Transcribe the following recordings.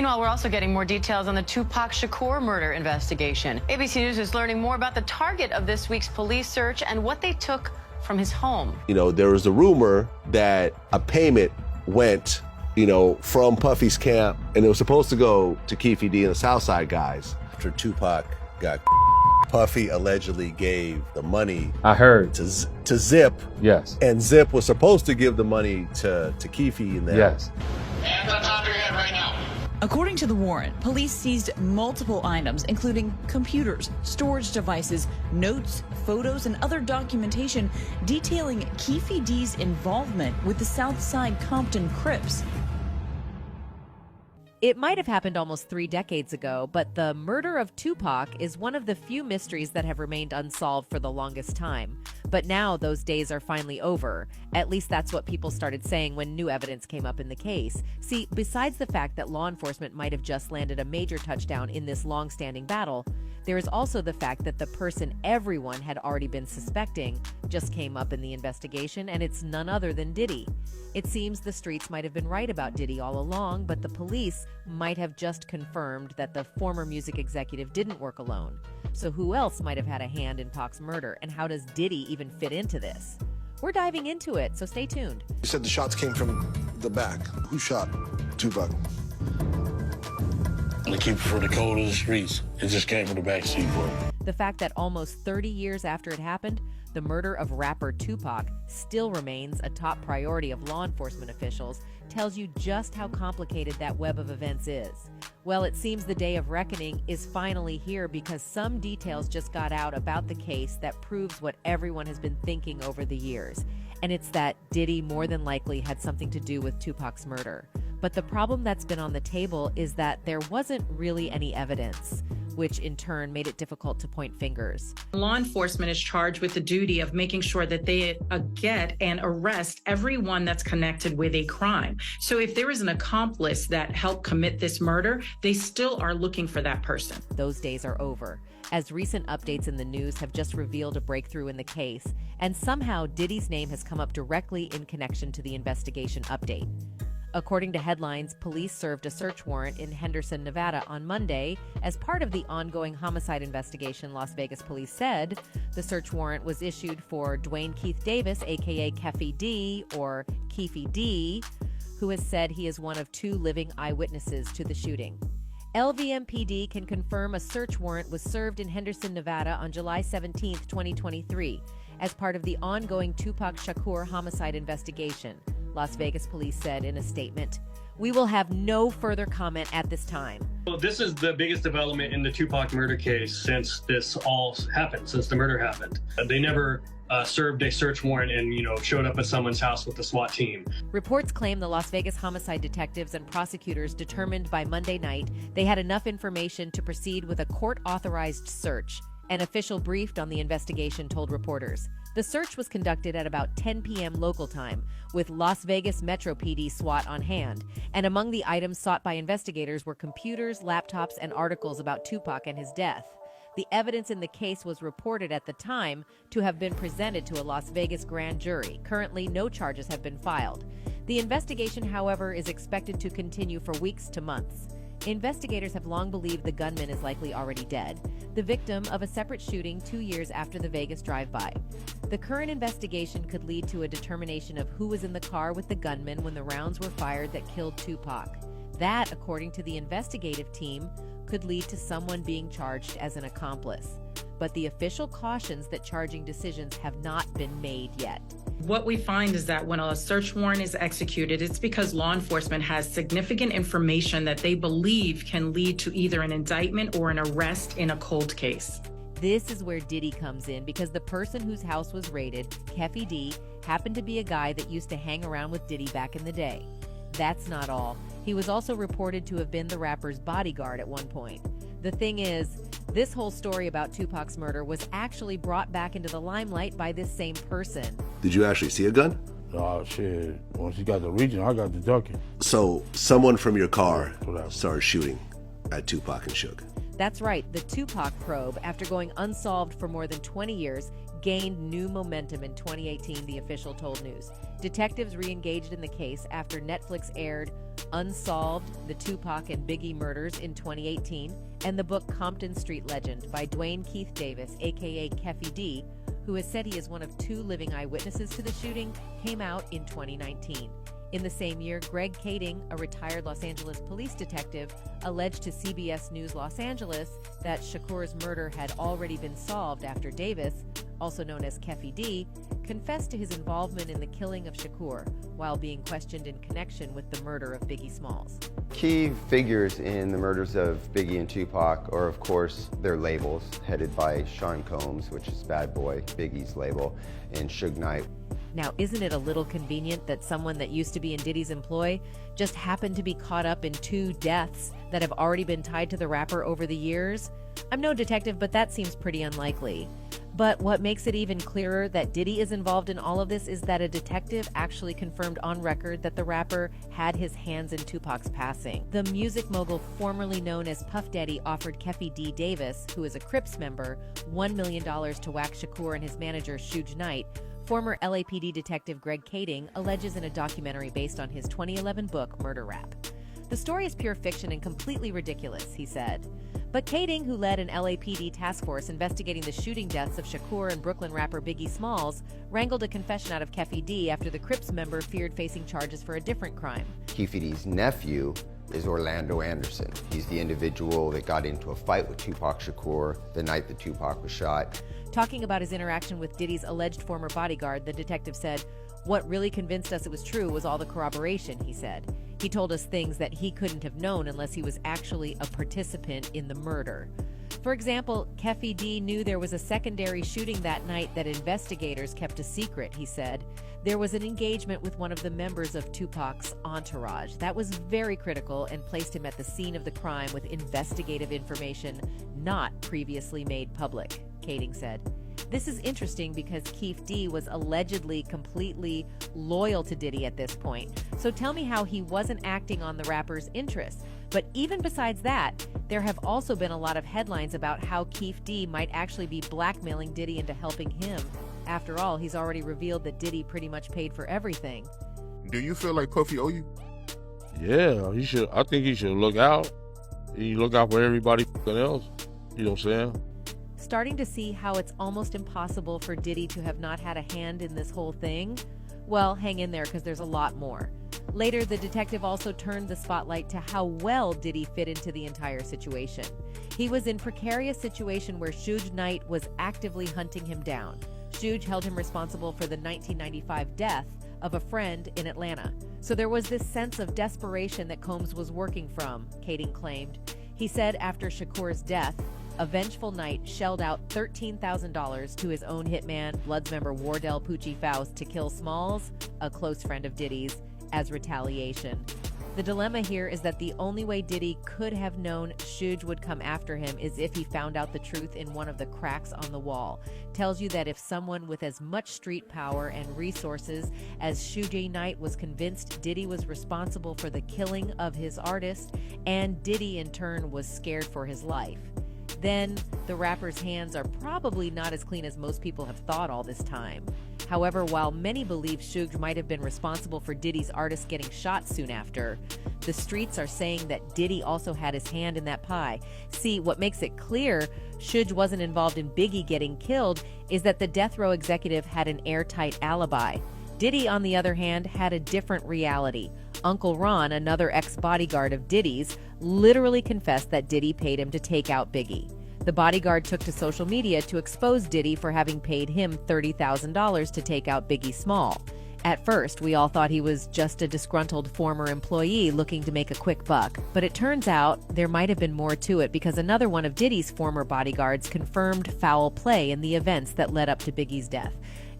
Meanwhile, we're also getting more details on the Tupac Shakur murder investigation. ABC News is learning more about the target of this week's police search and what they took from his home. You know, there was a rumor that a payment went, you know, from Puffy's camp, and it was supposed to go to Keefe D and the Southside guys. After Tupac got Puffy allegedly gave the money, I heard, to Zip. Yes. And Zip was supposed to give the money to Keefe and them. Yes. Hands on top of your head right now. According to the warrant, police seized multiple items, including computers, storage devices, notes, photos, and other documentation detailing Keefe D's involvement with the Southside Compton Crips. It might have happened almost 3 decades ago, but the murder of Tupac is one of the few mysteries that have remained unsolved for the longest time. But now those days are finally over. At least that's what people started saying when new evidence came up in the case. See, besides the fact that law enforcement might have just landed a major touchdown in this long-standing battle, there is also the fact that the person everyone had already been suspecting just came up in the investigation, and it's none other than Diddy. It seems the streets might have been right about Diddy all along, but the police might have just confirmed that the former music executive didn't work alone. So who else might have had a hand in Pac's murder, and how does Diddy even fit into this? We're diving into it, so stay tuned. You said the shots came from the back. Who shot Tupac? To keep it for the code of the streets. It just came from the backseat for him. The fact that almost 30 years after it happened, the murder of rapper Tupac still remains a top priority of law enforcement officials tells you just how complicated that web of events is. Well, it seems the day of reckoning is finally here because some details just got out about the case that proves what everyone has been thinking over the years. And it's that Diddy more than likely had something to do with Tupac's murder. But the problem that's been on the table is that there wasn't really any evidence, which in turn made it difficult to point fingers. Law enforcement is charged with the duty of making sure that they get and arrest everyone that's connected with a crime. So if there is an accomplice that helped commit this murder, they still are looking for that person. Those days are over, as recent updates in the news have just revealed a breakthrough in the case, and somehow Diddy's name has come up directly in connection to the investigation update. According to headlines, police served a search warrant in Henderson, Nevada on Monday. As part of the ongoing homicide investigation, Las Vegas police said the search warrant was issued for Dwayne Keith Davis, aka Keefe D, or Keefe D, who has said he is one of 2 living eyewitnesses to the shooting. LVMPD can confirm a search warrant was served in Henderson, Nevada on July 17, 2023, as part of the ongoing Tupac Shakur homicide investigation. Las Vegas police said in a statement, "We will have no further comment at this time." Well, this is the biggest development in the Tupac murder case since this all happened, since the murder happened. They never served a search warrant and, showed up at someone's house with the SWAT team. Reports claim the Las Vegas homicide detectives and prosecutors determined by Monday night they had enough information to proceed with a court-authorized search. An official briefed on the investigation told reporters. The search was conducted at about 10 p.m. local time, with Las Vegas Metro PD SWAT on hand, and among the items sought by investigators were computers, laptops, and articles about Tupac and his death. The evidence in the case was reported at the time to have been presented to a Las Vegas grand jury. Currently, no charges have been filed. The investigation, however, is expected to continue for weeks to months. Investigators have long believed the gunman is likely already dead, the victim of a separate shooting 2 years after the Vegas drive-by. The current investigation could lead to a determination of who was in the car with the gunman when the rounds were fired that killed Tupac. That, according to the investigative team, could lead to someone being charged as an accomplice. But the official cautions that charging decisions have not been made yet. What we find is that when a search warrant is executed, it's because law enforcement has significant information that they believe can lead to either an indictment or an arrest in a cold case. This is where Diddy comes in because the person whose house was raided, Keefe D, happened to be a guy that used to hang around with Diddy back in the day. That's not all. He was also reported to have been the rapper's bodyguard at one point. The thing is, this whole story about Tupac's murder was actually brought back into the limelight by this same person. Did you actually see a gun? Oh, shit. Once you got the region, I got the ducking. So someone from your car started shooting at Tupac and Suge. That's right. The Tupac probe, after going unsolved for more than 20 years, gained new momentum in 2018, the official told news. Detectives re-engaged in the case after Netflix aired Unsolved: The Tupac and Biggie Murders in 2018, and the book Compton Street Legend by Dwayne Keith Davis, aka Keffy D, who has said he is one of 2 living eyewitnesses to the shooting, came out in 2019. In the same year, Greg Kading, a retired Los Angeles police detective, alleged to CBS News Los Angeles that Shakur's murder had already been solved after Davis, also known as Keffy D, confessed to his involvement in the killing of Shakur while being questioned in connection with the murder of Biggie Smalls. Key figures in the murders of Biggie and Tupac are, of course, their labels, headed by Sean Combs, which is Bad Boy, Biggie's label, and Suge Knight. Now, isn't it a little convenient that someone that used to be in Diddy's employ just happened to be caught up in 2 deaths that have already been tied to the rapper over the years? I'm no detective, but that seems pretty unlikely. But what makes it even clearer that Diddy is involved in all of this is that a detective actually confirmed on record that the rapper had his hands in Tupac's passing. The music mogul formerly known as Puff Daddy offered Keffy D. Davis, who is a Crips member, $1 million to whack Shakur and his manager Suge Knight. Former LAPD detective Greg Kading alleges in a documentary based on his 2011 book, Murder Rap. The story is pure fiction and completely ridiculous, he said. But Kading, who led an LAPD task force investigating the shooting deaths of Shakur and Brooklyn rapper Biggie Smalls, wrangled a confession out of Keffy D after the Crips member feared facing charges for a different crime. Keffy D's nephew is Orlando Anderson. He's the individual that got into a fight with Tupac Shakur the night that Tupac was shot. Talking about his interaction with Diddy's alleged former bodyguard, the detective said, "What really convinced us it was true was all the corroboration," he said. He told us things that he couldn't have known unless he was actually a participant in the murder. For example, Keffy D knew there was a secondary shooting that night that investigators kept a secret, he said. There was an engagement with one of the members of Tupac's entourage. That was very critical and placed him at the scene of the crime with investigative information not previously made public, Kading said. This is interesting because Keith D was allegedly completely loyal to Diddy at this point. So tell me how he wasn't acting on the rapper's interests. But even besides that, there have also been a lot of headlines about how Keith D might actually be blackmailing Diddy into helping him. After all, he's already revealed that Diddy pretty much paid for everything. Do you feel like Puffy owe you? Yeah, he should. I think he should look out. He look out for everybody else. You know what I'm saying? Starting to see how it's almost impossible for Diddy to have not had a hand in this whole thing? Well, hang in there because there's a lot more. Later, the detective also turned the spotlight to how well Diddy fit into the entire situation. He was in a precarious situation where Suge Knight was actively hunting him down. Suge held him responsible for the 1995 death of a friend in Atlanta. So there was this sense of desperation that Combs was working from, Kading claimed. He said after Shakur's death, a vengeful Knight shelled out $13,000 to his own hitman, Bloods member Wardell Poochie Faust, to kill Smalls, a close friend of Diddy's, as retaliation. The dilemma here is that the only way Diddy could have known Suge would come after him is if he found out the truth in one of the cracks on the wall. Tells you that if someone with as much street power and resources as Suge Knight was convinced Diddy was responsible for the killing of his artist, and Diddy in turn was scared for his life, then the rapper's hands are probably not as clean as most people have thought all this time. However, while many believe Suge might have been responsible for Diddy's artist getting shot soon after, the streets are saying that Diddy also had his hand in that pie. See, what makes it clear Suge wasn't involved in Biggie getting killed is that the death row executive had an airtight alibi. Diddy, on the other hand, had a different reality. Uncle Ron, another ex-bodyguard of Diddy's, literally confessed that Diddy paid him to take out Biggie. The bodyguard took to social media to expose Diddy for having paid him $30,000 to take out Biggie Small. At first, we all thought he was just a disgruntled former employee looking to make a quick buck. But it turns out there might have been more to it because another one of Diddy's former bodyguards confirmed foul play in the events that led up to Biggie's death.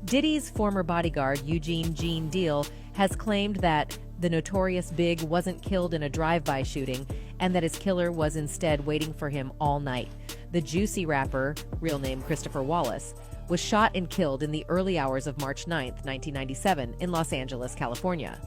Diddy's former bodyguard, Eugene Gene Deal, has claimed that the notorious Big wasn't killed in a drive-by shooting and that his killer was instead waiting for him all night. The Juicy rapper, real name Christopher Wallace, was shot and killed in the early hours of March 9th, 1997 in Los Angeles, California.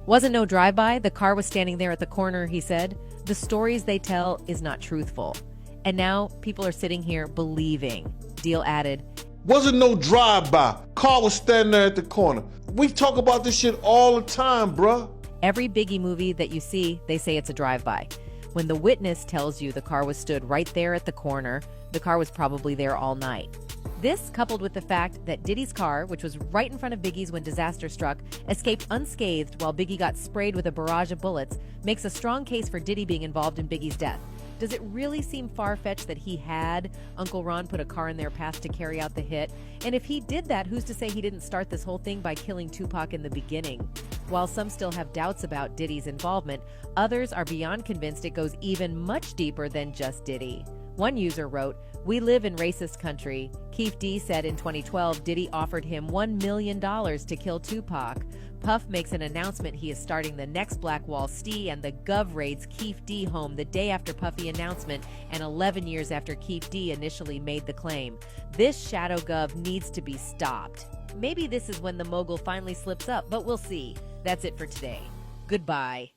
Wasn't no drive-by, the car was standing there at the corner, he said. The stories they tell is not truthful. And now people are sitting here believing. Deal added, wasn't no drive-by. Car was standing there at the corner. We talk about this shit all the time, bruh. Every Biggie movie that you see, they say it's a drive-by. When the witness tells you the car was stood right there at the corner, the car was probably there all night. This, coupled with the fact that Diddy's car, which was right in front of Biggie's when disaster struck, escaped unscathed while Biggie got sprayed with a barrage of bullets, makes a strong case for Diddy being involved in Biggie's death. Does it really seem far-fetched that he had Uncle Ron put a car in their path to carry out the hit? And if he did that, who's to say he didn't start this whole thing by killing Tupac in the beginning? While some still have doubts about Diddy's involvement, others are beyond convinced it goes even much deeper than just Diddy. One user wrote, "We live in racist country. Keith D said in 2012 Diddy offered him $1 million to kill Tupac. Puff makes an announcement he is starting the next Black Wall St, and the Gov raids Keith D home the day after Puffy announcement and 11 years after Keith D initially made the claim. This shadow Gov needs to be stopped." Maybe this is when the mogul finally slips up, but we'll see. That's it for today. Goodbye.